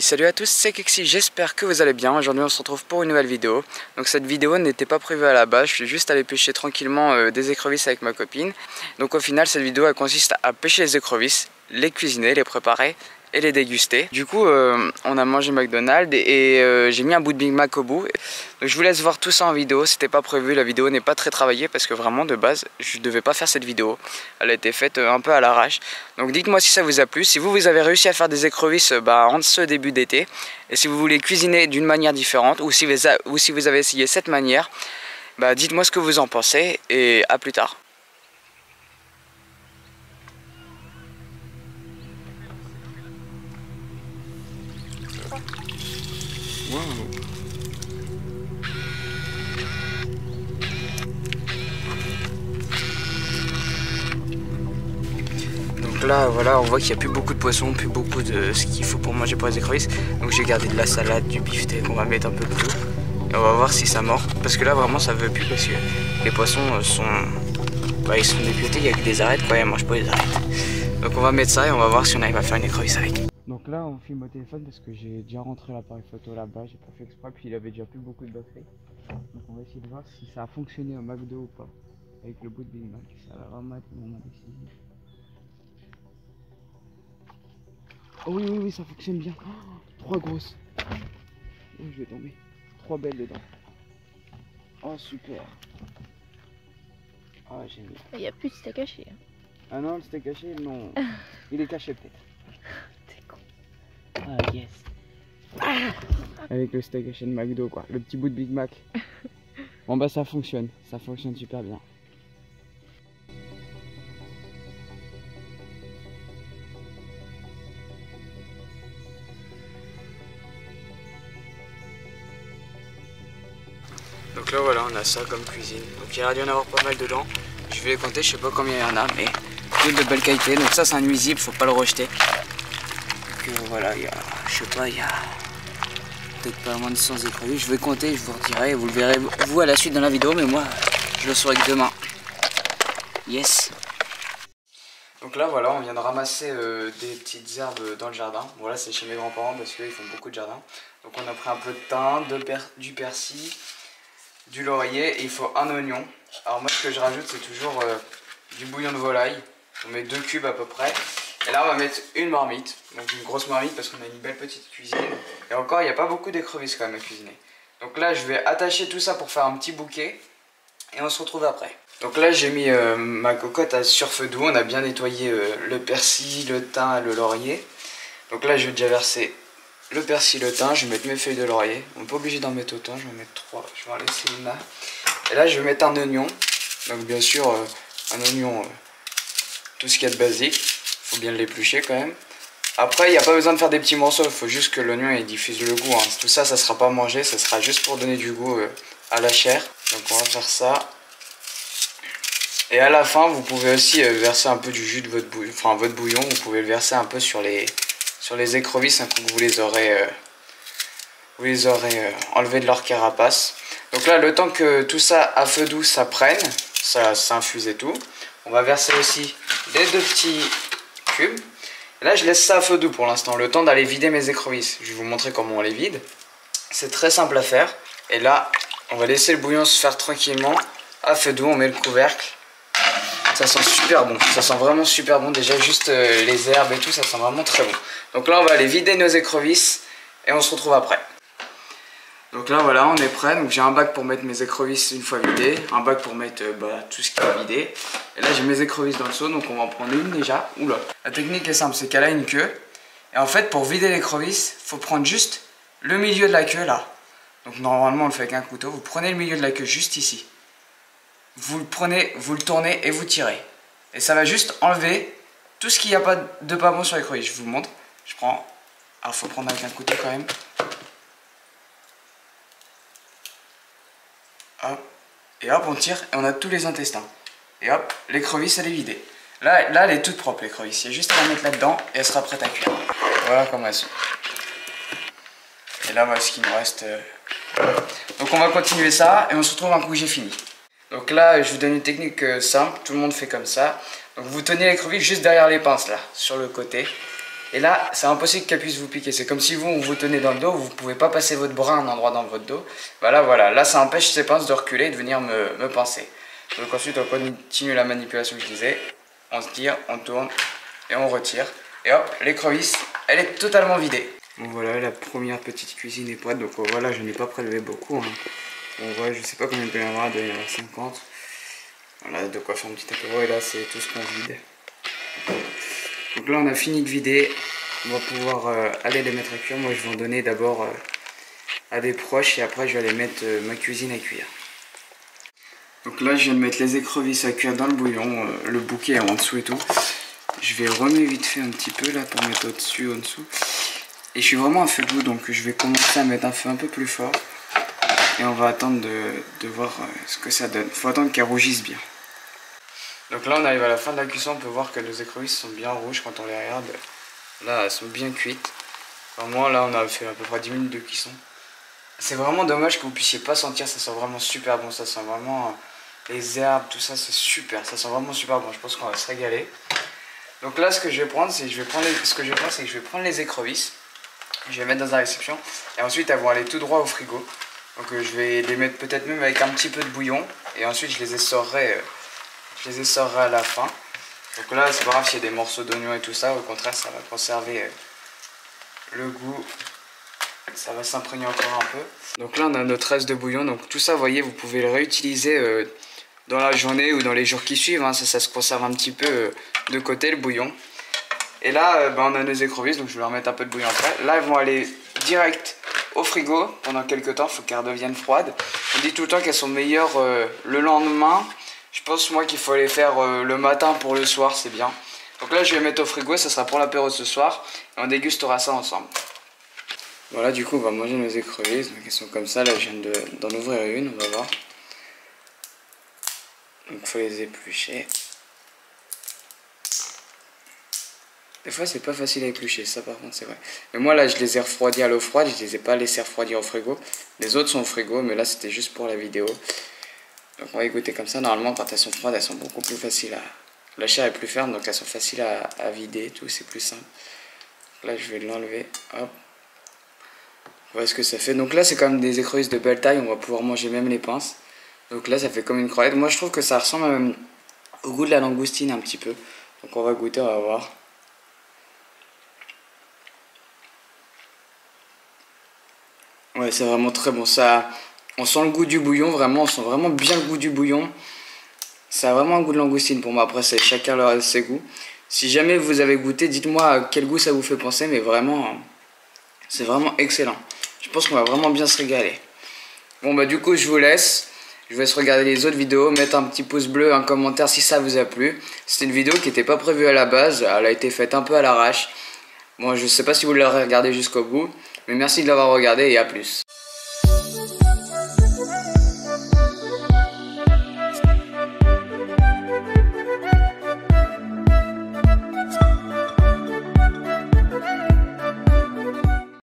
salut à tous, c'est Kexi, j'espère que vous allez bien. Aujourd'hui on se retrouve pour une nouvelle vidéo. Donc cette vidéo n'était pas prévue à la base, je suis juste allé pêcher tranquillement des écrevisses avec ma copine. Donc au final cette vidéo elle consiste à pêcher les écrevisses, les cuisiner, les préparer et les déguster. Du coup on a mangé McDonald's et j'ai mis un bout de Big Mac au bout. Donc je vous laisse voir tout ça en vidéo, c'était pas prévu, la vidéo n'est pas très travaillée parce que vraiment de base je devais pas faire cette vidéo. Elle a été faite un peu à l'arrache. Donc dites-moi si ça vous a plu, si vous avez réussi à faire des écrevisses en ce début d'été. Et si vous voulez cuisiner d'une manière différente ou si vous avez essayé cette manière, dites-moi ce que vous en pensez et à plus tard. Wow. Donc là voilà, on voit qu'il n'y a plus beaucoup de poissons, plus beaucoup de ce qu'il faut pour manger pour les écrevisses. Donc j'ai gardé de la salade, du beefsteak, on va mettre un peu de tout. Et on va voir si ça mord. Parce que là vraiment ça veut plus parce que les poissons sont... ils sont dépiautés, il n'y a que des arêtes quoi, ils mangent pas les arêtes. Donc on va mettre ça et on va voir si on arrive à faire une écrevisse avec. Donc là on filme au téléphone parce que j'ai déjà rentré l'appareil photo là-bas, j'ai pas fait exprès, puis il avait déjà plus beaucoup de batterie. Donc on va essayer de voir si ça a fonctionné au McDo ou pas. Avec le bout de Big Mac, ça va vraiment être le moment décisif. Oh oui, ça fonctionne bien. Oh, 3 grosses. Oh, je vais tomber. 3 belles dedans. Oh, super. Oh, génial. Il n'y a plus de steak haché. Hein. Ah non, le steak haché, non. Il est caché peut-être. T'es con. Ah, yes. Ah, avec le steak haché de McDo, quoi. Le petit bout de Big Mac. Bon, ça fonctionne. Ça fonctionne super bien. Donc là voilà, on a ça comme cuisine. Donc il y a dû en avoir pas mal dedans. Je vais les compter, je sais pas combien il y en a, mais toutes de belle qualité. Donc ça c'est un nuisible, faut pas le rejeter. Donc voilà, il y a, je sais pas, il y a peut-être pas moins de 100 écrevisses. Je vais compter, je vous redirai, vous le verrez vous à la suite dans la vidéo, mais moi je le saurai que demain. Yes. Donc là voilà, on vient de ramasser des petites herbes dans le jardin. Voilà, c'est chez mes grands-parents parce qu'ils font beaucoup de jardin. Donc on a pris un peu de thym, du persil, du laurier et il faut un oignon. Alors moi ce que je rajoute c'est toujours du bouillon de volaille. On met 2 cubes à peu près. Et là on va mettre une marmite, donc une grosse marmite parce qu'on a une belle petite cuisine. Et encore il n'y a pas beaucoup d'écrevisses quand même à cuisiner. Donc là je vais attacher tout ça pour faire un petit bouquet. Et on se retrouve après. Donc là j'ai mis ma cocotte sur feu doux. On a bien nettoyé le persil, le thym et le laurier. Donc là je vais déjà verser le persil, le thym, je vais mettre mes feuilles de laurier. On n'est pas obligé d'en mettre autant, je vais en mettre 3, je vais en laisser une là. Et là je vais mettre un oignon. Donc bien sûr un oignon, tout ce qu'il y a de basique. Il faut bien l'éplucher quand même. Après il n'y a pas besoin de faire des petits morceaux, il faut juste que l'oignon il diffuse le goût. Hein. Tout ça, ça sera pas mangé, ça sera juste pour donner du goût à la chair. Donc on va faire ça. Et à la fin vous pouvez aussi verser un peu du jus de votre bouillon. Enfin votre bouillon, vous pouvez le verser un peu sur les écrevisses, un coup que vous les aurez enlevés de leur carapace. Donc là, le temps que tout ça à feu doux ça prenne, ça s'infuse et tout, on va verser aussi les 2 petits cubes. Et là, je laisse ça à feu doux pour l'instant, le temps d'aller vider mes écrevisses. Je vais vous montrer comment on les vide. C'est très simple à faire. Et là, on va laisser le bouillon se faire tranquillement. À feu doux, on met le couvercle. Ça sent super bon, ça sent vraiment super bon. Déjà juste les herbes et tout, ça sent vraiment très bon. Donc là on va aller vider nos écrevisses et on se retrouve après. Donc là voilà, on est prêt. Donc j'ai un bac pour mettre mes écrevisses une fois vidées, un bac pour mettre tout ce qui est vidé. Et là j'ai mes écrevisses dans le seau, donc on va en prendre une déjà. Oula. La technique est simple, c'est qu'elle a une queue. Et en fait pour vider l'écrevisse, il faut prendre juste le milieu de la queue là. Donc normalement on le fait avec un couteau, vous prenez le milieu de la queue juste ici. Vous le prenez, vous le tournez et vous tirez. Et ça va juste enlever tout ce qu'il n'y a pas de pas bon sur l'écrevisse. Je vous montre. Je prends. Alors il faut prendre avec un couteau quand même. Hop. Et hop, on tire et on a tous les intestins. Et hop, l'écrevisse elle est vidée. Là elle est toute propre l'écrevisse. Il y a juste à la mettre là-dedans et elle sera prête à cuire. Voilà comment elles sont. Et là voilà ce qu'il nous reste. Donc on va continuer ça et on se retrouve un coup que j'ai fini. Donc là, je vous donne une technique simple, tout le monde fait comme ça. Donc vous tenez l'écrevisse juste derrière les pinces là, sur le côté. Et là, c'est impossible qu'elle puisse vous piquer. C'est comme si vous vous tenez dans le dos, vous ne pouvez pas passer votre bras à un endroit dans votre dos. Voilà. Là, ça empêche ces pinces de reculer et de venir me pincer. Donc ensuite, on continue la manipulation que je disais. On se tire, on tourne et on retire. Et hop, l'écrevisse, elle est totalement vidée. Bon voilà, la première petite cuisine est prête. Donc voilà, je n'ai pas prélevé beaucoup. Hein. Bon voilà, je sais pas combien il peut y en avoir, il doit y en avoir 50. Voilà, de quoi faire un petit apéro. Et là, c'est tout ce qu'on vide. Donc là, on a fini de vider. On va pouvoir aller les mettre à cuire. Moi, je vais en donner d'abord à des proches et après, je vais aller mettre ma cuisine à cuire. Donc là, je viens de mettre les écrevisses à cuire dans le bouillon, le bouquet en dessous et tout. Je vais remettre vite fait un petit peu là pour mettre au-dessus, en dessous. Et je suis vraiment à feu doux, donc je vais commencer à mettre un feu un peu plus fort. Et on va attendre de voir ce que ça donne. Il faut attendre qu'elles rougissent bien. Donc là, on arrive à la fin de la cuisson. On peut voir que les écrevisses sont bien rouges quand on les regarde. Là, elles sont bien cuites. Vraiment, là, on a fait à peu près 10 minutes de cuisson. C'est vraiment dommage que vous puissiez pas sentir. Ça sent vraiment super bon. Ça sent vraiment les herbes, tout ça, c'est super. Ça sent vraiment super bon. Je pense qu'on va se régaler. Donc là, ce que je vais prendre, c'est que je vais prendre les écrevisses. Je vais les mettre dans la réception. Et ensuite, elles vont aller tout droit au frigo. Donc je vais les mettre peut-être même avec un petit peu de bouillon. Et ensuite, je les essorerai à la fin. Donc là, c'est pas grave s'il y a des morceaux d'oignon et tout ça. Au contraire, ça va conserver le goût. Ça va s'imprégner encore un peu. Donc là, on a notre reste de bouillon. Donc tout ça, vous voyez, vous pouvez le réutiliser dans la journée ou dans les jours qui suivent. Hein. Ça se conserve un petit peu de côté, le bouillon. Et là, on a nos écrevisses. Donc je vais leur mettre un peu de bouillon après. Là, elles vont aller direct au frigo pendant quelques temps. Il faut qu'elles redeviennent froides. On dit tout le temps qu'elles sont meilleures le lendemain. Je pense moi qu'il faut les faire le matin pour le soir, c'est bien. Donc là, je vais les mettre au frigo. Ça sera pour l'apéro de ce soir. Et on dégustera ça ensemble. Voilà, du coup, on va manger nos écrevisses. Donc elles sont comme ça. Là, je viens d'en ouvrir une. On va voir. Donc il faut les éplucher. Des fois c'est pas facile à éplucher, ça par contre c'est vrai. Mais moi là je les ai refroidis à l'eau froide, je les ai pas laissés refroidir au frigo. Les autres sont au frigo, mais là c'était juste pour la vidéo. Donc on va égoutter comme ça. Normalement quand elles sont froides, elles sont beaucoup plus faciles à... La chair est plus ferme, donc elles sont faciles à vider et tout, c'est plus simple. Donc là je vais l'enlever, hop. Voilà ce que ça fait. Donc là c'est quand même des écrevisses de belle taille, on va pouvoir manger même les pinces. Donc là ça fait comme une croquette. Moi je trouve que ça ressemble au goût de la langoustine un petit peu. Donc on va goûter, on va voir. Ouais, c'est vraiment très bon. Ça, on sent le goût du bouillon, vraiment. On sent vraiment bien le goût du bouillon. Ça a vraiment un goût de langoustine pour moi. Après, c'est chacun leur ses goûts. Si jamais vous avez goûté, dites-moi quel goût ça vous fait penser. Mais vraiment, c'est vraiment excellent. Je pense qu'on va vraiment bien se régaler. Bon, bah du coup, je vous laisse. Je vous laisse regarder les autres vidéos. Mettre un petit pouce bleu, un commentaire si ça vous a plu. C'était une vidéo qui n'était pas prévue à la base. Elle a été faite un peu à l'arrache. Bon, je sais pas si vous l'aurez regardé jusqu'au bout. Mais merci de l'avoir regardé et à plus.